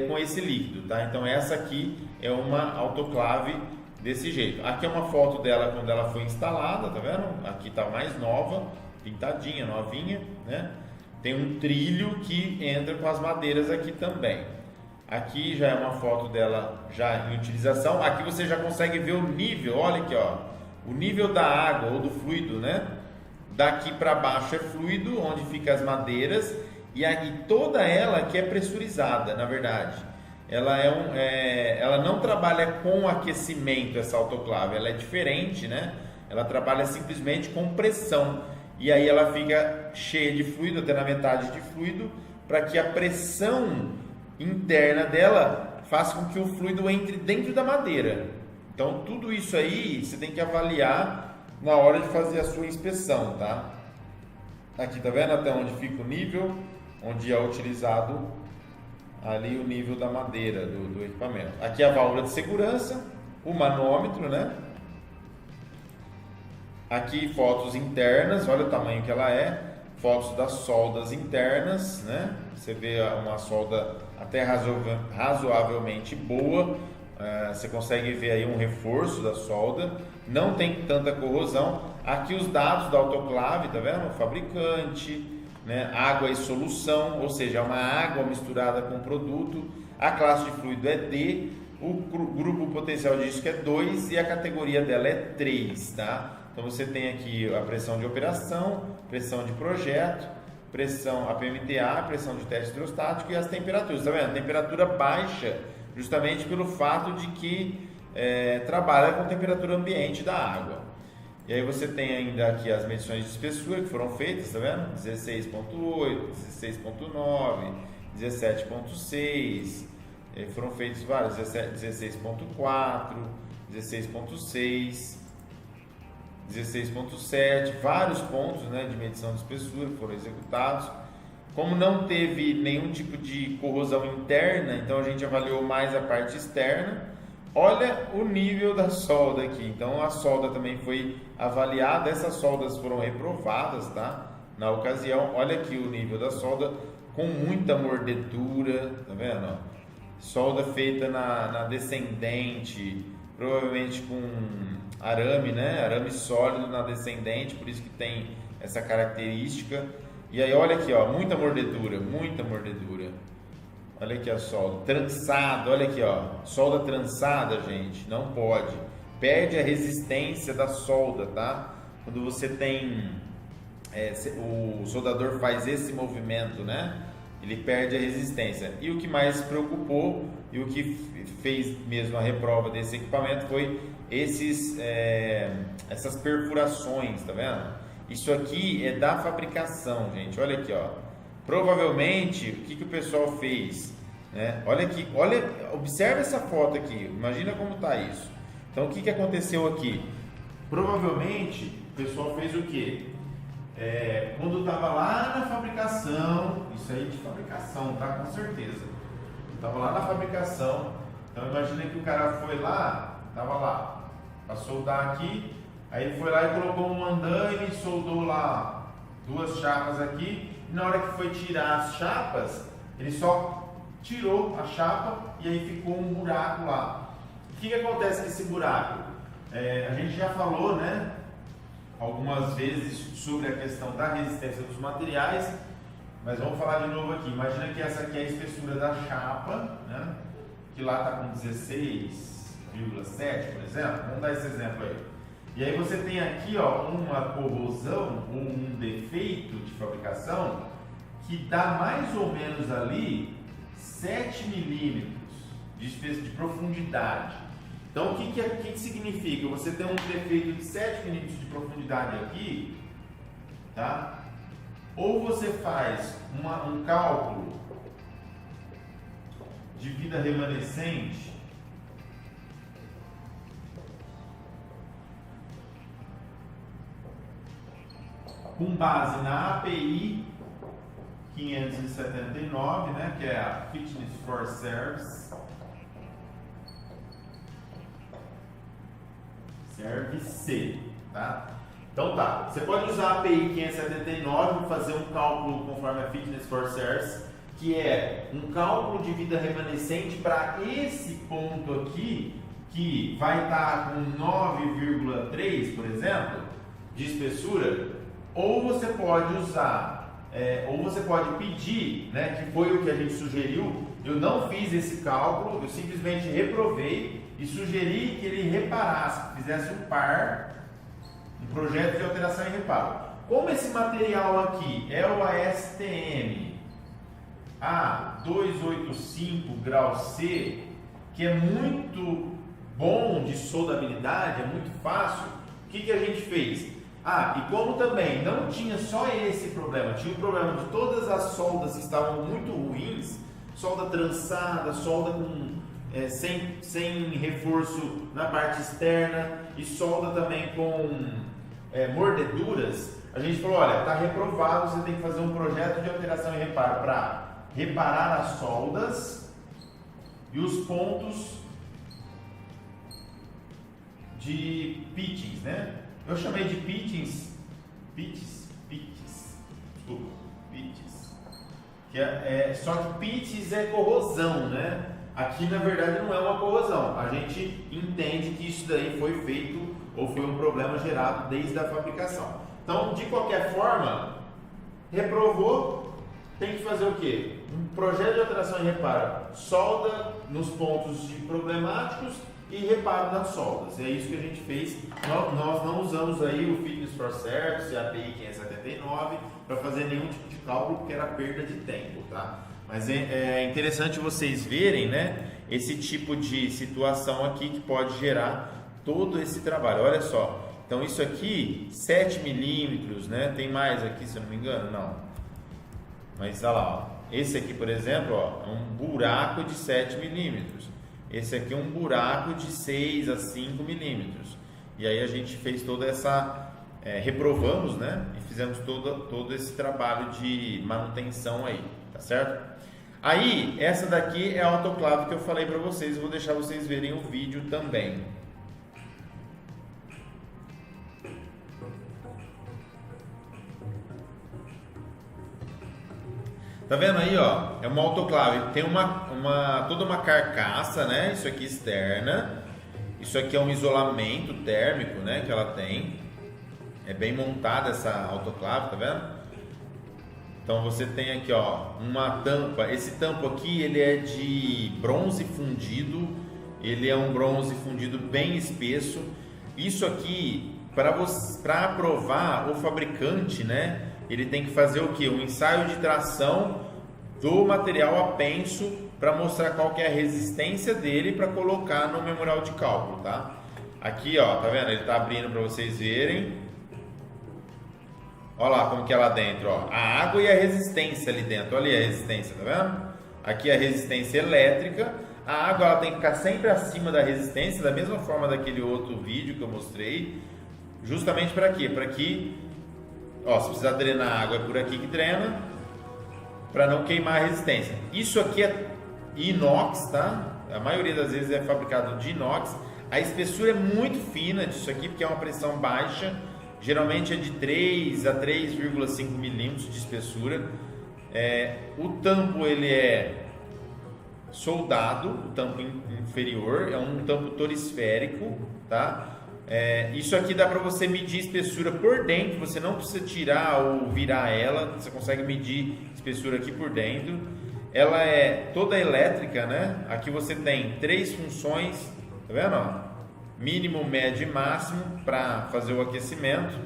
com esse líquido, tá? Então essa aqui é uma autoclave desse jeito. Aqui é uma foto dela quando ela foi instalada, tá vendo? Aqui tá mais nova, pintadinha, novinha, né? Tem um trilho que entra com as madeiras aqui também. Aqui já é uma foto dela já em utilização. Aqui você já consegue ver o nível, olha aqui, ó, o nível da água ou do fluido, né? Daqui para baixo é fluido, onde ficam as madeiras, e aqui toda ela aqui é pressurizada, na verdade. Ela não trabalha com aquecimento, essa autoclave, ela é diferente, né? Ela trabalha simplesmente com pressão, e aí ela fica cheia de fluido, até na metade de fluido, para que a pressão interna dela faça com que o fluido entre dentro da madeira. Então tudo isso aí você tem que avaliar na hora de fazer a sua inspeção, tá? Aqui tá vendo até onde fica o nível, onde é utilizado ali o nível da madeira do equipamento. Aqui a válvula de segurança, o manômetro, né? Aqui fotos internas, olha o tamanho que ela é, fotos das soldas internas, né? Você vê uma solda até razoavelmente boa, você consegue ver aí um reforço da solda, não tem tanta corrosão. Aqui os dados da autoclave, tá vendo? Fabricante, né? Água e solução, ou seja, é uma água misturada com produto. A classe de fluido é D, o grupo potencial de risco é 2 e a categoria dela é 3, tá? Então você tem aqui a pressão de operação, pressão de projeto, pressão APMTA, pressão de teste hidrostático e as temperaturas, tá vendo? Temperatura baixa, justamente pelo fato de que trabalha com temperatura ambiente da água. E aí você tem ainda aqui as medições de espessura que foram feitas, tá vendo? 16.8, 16.9, 17.6, foram feitos vários, 16.4, 16.6, 16.7, vários pontos, né, de medição de espessura foram executados. Como não teve nenhum tipo de corrosão interna, então a gente avaliou mais a parte externa. Olha o nível da solda aqui. Então a solda também foi avaliada, essas soldas foram reprovadas, tá? Na ocasião, olha aqui o nível da solda com muita mordedura, tá vendo? Solda feita na descendente, provavelmente com arame, né? Arame sólido na descendente, por isso que tem essa característica. E aí olha aqui, ó, muita mordedura, muita mordedura. Olha aqui a solda, trançada, olha aqui, ó, solda trançada, gente, não pode. Perde a resistência da solda, tá? Quando você tem, o soldador faz esse movimento, né? Ele perde a resistência. E o que mais preocupou e o que fez mesmo a reprova desse equipamento foi essas perfurações, tá vendo? Isso aqui é da fabricação, gente. Olha aqui, ó. Provavelmente, o que o pessoal fez, né? Olha aqui, olha, observa essa foto aqui. Imagina como tá isso. Então, o que aconteceu aqui? Provavelmente, o pessoal fez o quê? Quando estava lá na fabricação, isso aí de fabricação, tá? Com certeza. Estava lá na fabricação. Então, imagina que o cara foi lá, estava lá, para soldar aqui. Aí ele foi lá e colocou um andaime, soldou lá 2 chapas aqui. E na hora que foi tirar as chapas, ele só tirou a chapa e aí ficou um buraco lá. O que acontece com esse buraco? A gente já falou, né, algumas vezes sobre a questão da resistência dos materiais, mas vamos falar de novo aqui. Imagina que essa aqui é a espessura da chapa, né, que lá está com 16,7, por exemplo. Vamos dar esse exemplo aí. E aí você tem aqui, ó, uma corrosão ou um defeito de fabricação que dá mais ou menos ali 7 milímetros de profundidade. Então o que significa? Você tem um defeito de 7 milímetros de profundidade aqui, tá? Ou você faz um cálculo de vida remanescente com base na API 579, né, que é a Fitness for Service, tá? Então tá, você pode usar a API 579 para fazer um cálculo conforme a Fitness for Service, que é um cálculo de vida remanescente para esse ponto aqui, que vai estar com 9,3, por exemplo, de espessura. Ou você pode usar, ou você pode pedir, né, que foi o que a gente sugeriu. Eu não fiz esse cálculo, eu simplesmente reprovei e sugeri que ele reparasse, que fizesse um PAR, um projeto de alteração e reparo. Como esse material aqui é o ASTM A285 grau C, que é muito bom de soldabilidade, é muito fácil, o que a gente fez? E como também não tinha só esse problema, tinha o problema de todas as soldas que estavam muito ruins, solda trançada, solda sem reforço na parte externa e solda também com mordeduras, a gente falou, olha, está reprovado, você tem que fazer um projeto de alteração e reparo para reparar as soldas e os pontos de pitchings, né? Eu chamei de pitchings, só que pitches é corrosão, né? Aqui na verdade não é uma corrosão, a gente entende que isso daí foi feito ou foi um problema gerado desde a fabricação. Então, de qualquer forma, reprovou, tem que fazer o quê? Um projeto de alteração e reparo, solda nos pontos problemáticos e reparo nas soldas. É isso que a gente fez. Nós não usamos aí o Fitness for Service, a API 579, para fazer nenhum tipo de cálculo, porque era perda de tempo, tá? Mas é interessante vocês verem, né, esse tipo de situação aqui que pode gerar todo esse trabalho. Olha só, então isso aqui, 7 milímetros, né? Tem mais aqui, se eu não me engano? Não. Mas olha lá, ó. Esse aqui, por exemplo, ó, é um buraco de 7 milímetros. Esse aqui é um buraco de 6 a 5 milímetros. E aí a gente fez toda essa reprovamos, né? E fizemos todo esse trabalho de manutenção aí, tá certo? Aí, essa daqui é a autoclave que eu falei para vocês, eu vou deixar vocês verem o vídeo também. Tá vendo aí, ó? É uma autoclave, tem toda uma carcaça, né? Isso aqui externa. Isso aqui é um isolamento térmico, né? Que ela tem. É bem montada essa autoclave, tá vendo? Então você tem aqui, ó, uma tampa. Esse tampo aqui, ele é de bronze fundido. Ele é um bronze fundido bem espesso. Isso aqui, para aprovar o fabricante, né? Ele tem que fazer o que? Um ensaio de tração do material a penso para mostrar qual que é a resistência dele para colocar no memorial de cálculo, tá? Aqui, ó, tá vendo? Ele tá abrindo para vocês verem. Olha lá como que é lá dentro, ó. A água e a resistência ali dentro. Olha ali a resistência, tá vendo? Aqui a resistência elétrica. A água ela tem que ficar sempre acima da resistência, da mesma forma daquele outro vídeo que eu mostrei. Justamente para quê? Para que, ó, se precisar drenar água é por aqui que drena, para não queimar a resistência. Isso aqui é inox, tá? A maioria das vezes é fabricado de inox. A espessura é muito fina disso aqui, porque é uma pressão baixa. Geralmente é de 3 a 3,5 milímetros de espessura. O tampo ele é soldado, o tampo inferior, é um tampo torisférico, tá? Isso aqui dá para você medir espessura por dentro, você não precisa tirar ou virar ela, você consegue medir espessura aqui por dentro. Ela é toda elétrica, né? Aqui você tem 3 funções, tá vendo? Ó? Mínimo, médio e máximo para fazer o aquecimento.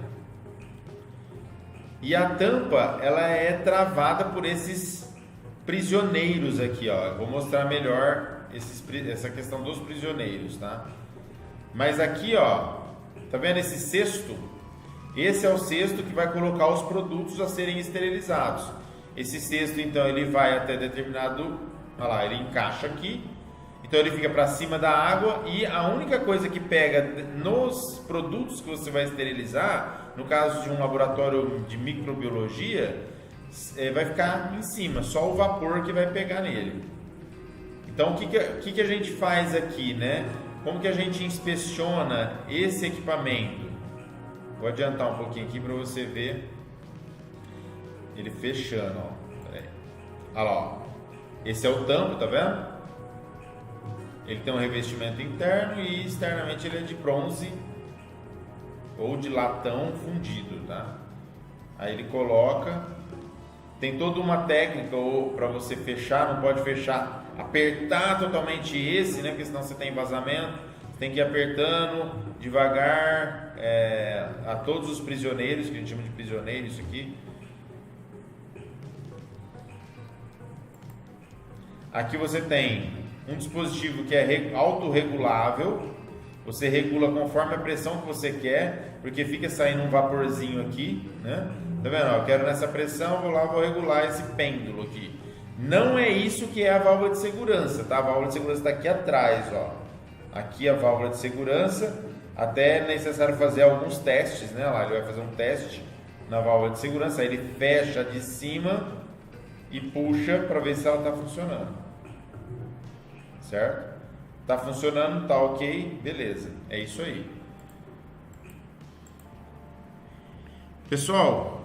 E a tampa, ela é travada por esses prisioneiros aqui, ó. Eu vou mostrar melhor essa questão dos prisioneiros, tá? Mas aqui, ó, tá vendo esse cesto? Esse é o cesto que vai colocar os produtos a serem esterilizados. Esse cesto, então, ele vai até determinado, olha lá, ele encaixa aqui. Então ele fica para cima da água e a única coisa que pega nos produtos que você vai esterilizar, no caso de um laboratório de microbiologia, vai ficar em cima, só o vapor que vai pegar nele. Então o que a gente faz aqui, né? Como que a gente inspeciona esse equipamento? Vou adiantar um pouquinho aqui para você ver ele fechando, ó. Olha lá, ó. Esse é o tampo, tá vendo? Ele tem um revestimento interno e externamente ele é de bronze ou de latão fundido, tá? Aí ele coloca, tem toda uma técnica para você fechar, não pode fechar, apertar totalmente esse, né? Porque senão você tem vazamento. Você tem que ir apertando devagar a todos os prisioneiros, que a gente chama de prisioneiros isso aqui. Aqui você tem um dispositivo que é autorregulável, você regula conforme a pressão que você quer, porque fica saindo um vaporzinho aqui, né? Tá vendo? Eu quero nessa pressão, vou lá, vou regular esse pêndulo aqui. Não é isso que é a válvula de segurança, tá? A válvula de segurança está aqui atrás, ó. Aqui a válvula de segurança, até é necessário fazer alguns testes, né? Lá ele vai fazer um teste na válvula de segurança, aí ele fecha de cima e puxa para ver se ela está funcionando. Certo? Tá funcionando, tá ok, beleza, é isso aí. Pessoal,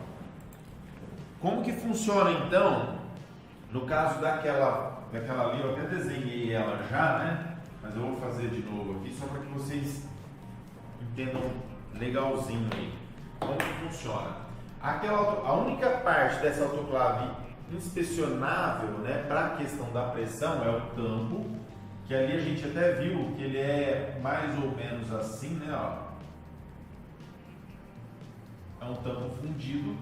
como que funciona então, no caso daquela ali, eu até desenhei ela já, né? Mas eu vou fazer de novo aqui, só para que vocês entendam legalzinho aí, como que funciona. A única parte dessa autoclave inspecionável, né, para a questão da pressão é o tampo, que ali a gente até viu que ele é mais ou menos assim, né, ó. É um tampo fundido,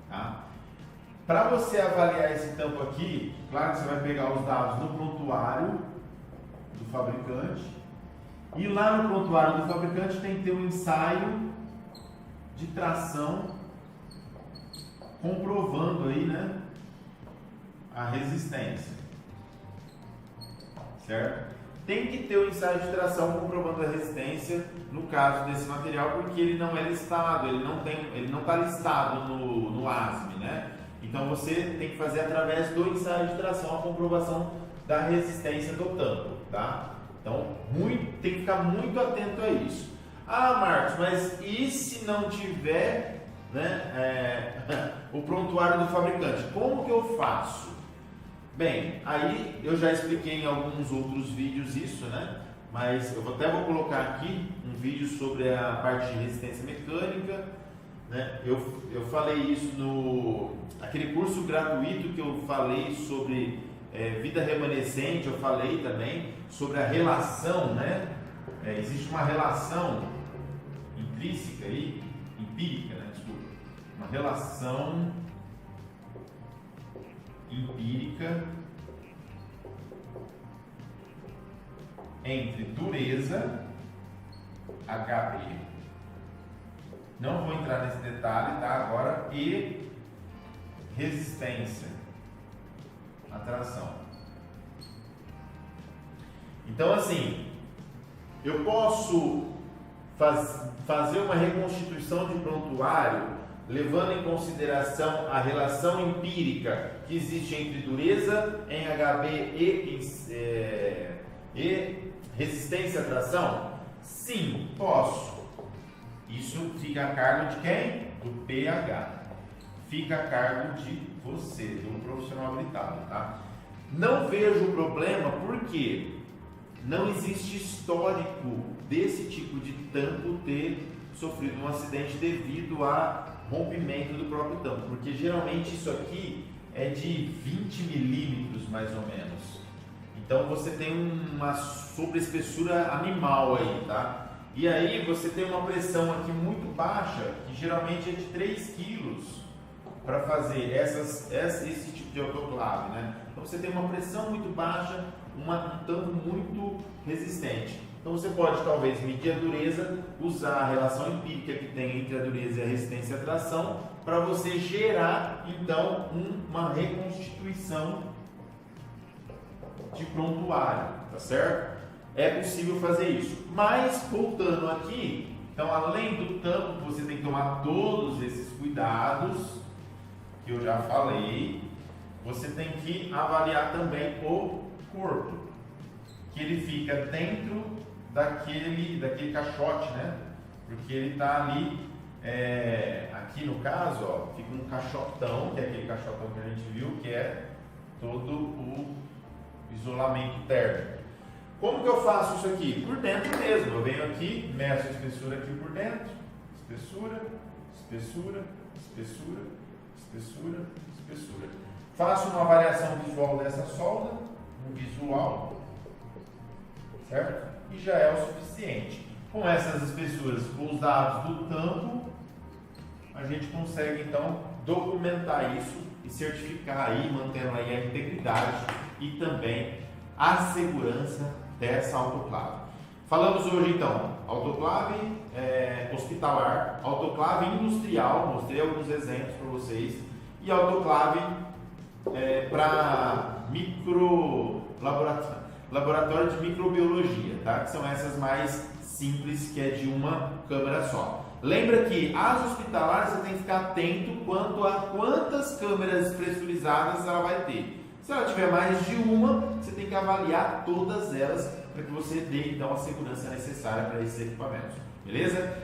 tá? Para você avaliar esse tampo aqui, claro que você vai pegar os dados no prontuário do fabricante, e lá no prontuário do fabricante tem que ter um ensaio de tração comprovando aí, né, a resistência, certo? tem que ter o ensaio de tração comprovando a resistência no caso desse material, porque ele não é listado, ele não está listado no ASME, né? Então você tem que fazer através do ensaio de tração a comprovação da resistência do tampo, tá? Então tem que ficar muito atento a isso. Ah, Marcos, mas e se não tiver, né, o prontuário do fabricante? Como que eu faço? Bem, aí eu já expliquei em alguns outros vídeos isso, né? Mas eu até vou colocar aqui um vídeo sobre a parte de resistência mecânica, né? Eu falei isso no aquele curso gratuito que eu falei sobre vida remanescente, eu falei também sobre a relação, né? Existe uma relação intrínseca aí, empírica, né? Desculpa, uma relação empírica entre dureza, HB, não vou entrar nesse detalhe, tá? Agora, e resistência à tração. Então, assim, eu posso fazer uma reconstituição de prontuário levando em consideração a relação empírica que existe entre dureza, NHB e resistência à tração? Sim, posso. Isso fica a cargo de quem? Do PH. Fica a cargo de você, do profissional habilitado, tá? Não vejo problema porque não existe histórico desse tipo de tampo ter sofrido um acidente devido a rompimento do próprio tampo, porque geralmente isso aqui é de 20 milímetros mais ou menos. Então você tem uma sobreespessura animal aí, tá? E aí você tem uma pressão aqui muito baixa, que geralmente é de 3 quilos, para fazer esse tipo de autoclave, né? Então você tem uma pressão muito baixa, um tampo muito resistente. Então você pode talvez medir a dureza, usar a relação empírica que tem entre a dureza e a resistência à tração para você gerar então uma reconstituição de prontuário, tá certo? É possível fazer isso. Mas voltando aqui, então além do tampo você tem que tomar todos esses cuidados que eu já falei. Você tem que avaliar também o corpo, que ele fica dentro daquele caixote, né? Porque ele está ali, aqui no caso, ó, fica um caixotão, que é aquele caixotão que a gente viu, que é todo o isolamento térmico. Como que eu faço isso aqui? Por dentro mesmo. Eu venho aqui, meço a espessura aqui por dentro, espessura, espessura, espessura, espessura, espessura. Faço uma avaliação visual dessa solda, um visual, certo? E já é o suficiente. Com essas espessuras, com os dados do tampo, a gente consegue então documentar isso e certificar aí, mantendo aí a integridade e também a segurança dessa autoclave. Falamos hoje então, autoclave hospitalar, autoclave industrial, mostrei alguns exemplos para vocês, e autoclave para laboratório de microbiologia, tá? Que são essas mais simples, que é de uma câmera só. Lembra que as hospitalares você tem que ficar atento quanto a quantas câmeras pressurizadas ela vai ter. Se ela tiver mais de uma, você tem que avaliar todas elas para que você dê então a segurança necessária para esses equipamentos, beleza?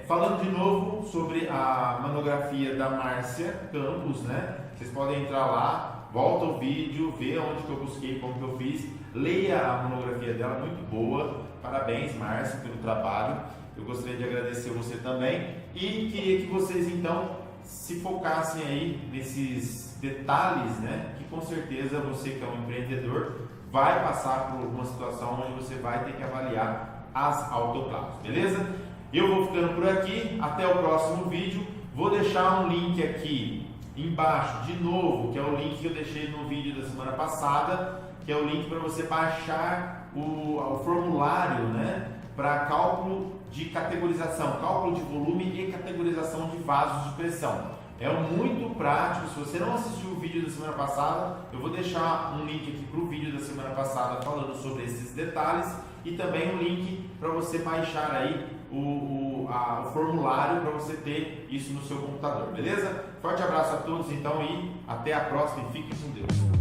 Falando de novo sobre a monografia da Márcia Campos, né? Vocês podem entrar lá, volta o vídeo, vê onde que eu busquei, como que eu fiz, leia a monografia dela, muito boa. Parabéns, Márcia, pelo trabalho. Eu gostaria de agradecer você também e queria que vocês então se focassem aí nesses detalhes, né? Que com certeza você que é um empreendedor vai passar por uma situação onde você vai ter que avaliar as autoclaves, beleza? Eu vou ficando por aqui, até o próximo vídeo. Vou deixar um link aqui embaixo, de novo, que é o link que eu deixei no vídeo da semana passada, que é o link para você baixar o formulário, né, para cálculo de categorização, cálculo de volume e categorização de vasos de pressão. É muito prático. Se você não assistiu o vídeo da semana passada, eu vou deixar um link aqui para o vídeo da semana passada falando sobre esses detalhes e também um link para você baixar aí o formulário para você ter isso no seu computador, beleza? Forte abraço a todos então e até a próxima e fiquem com Deus.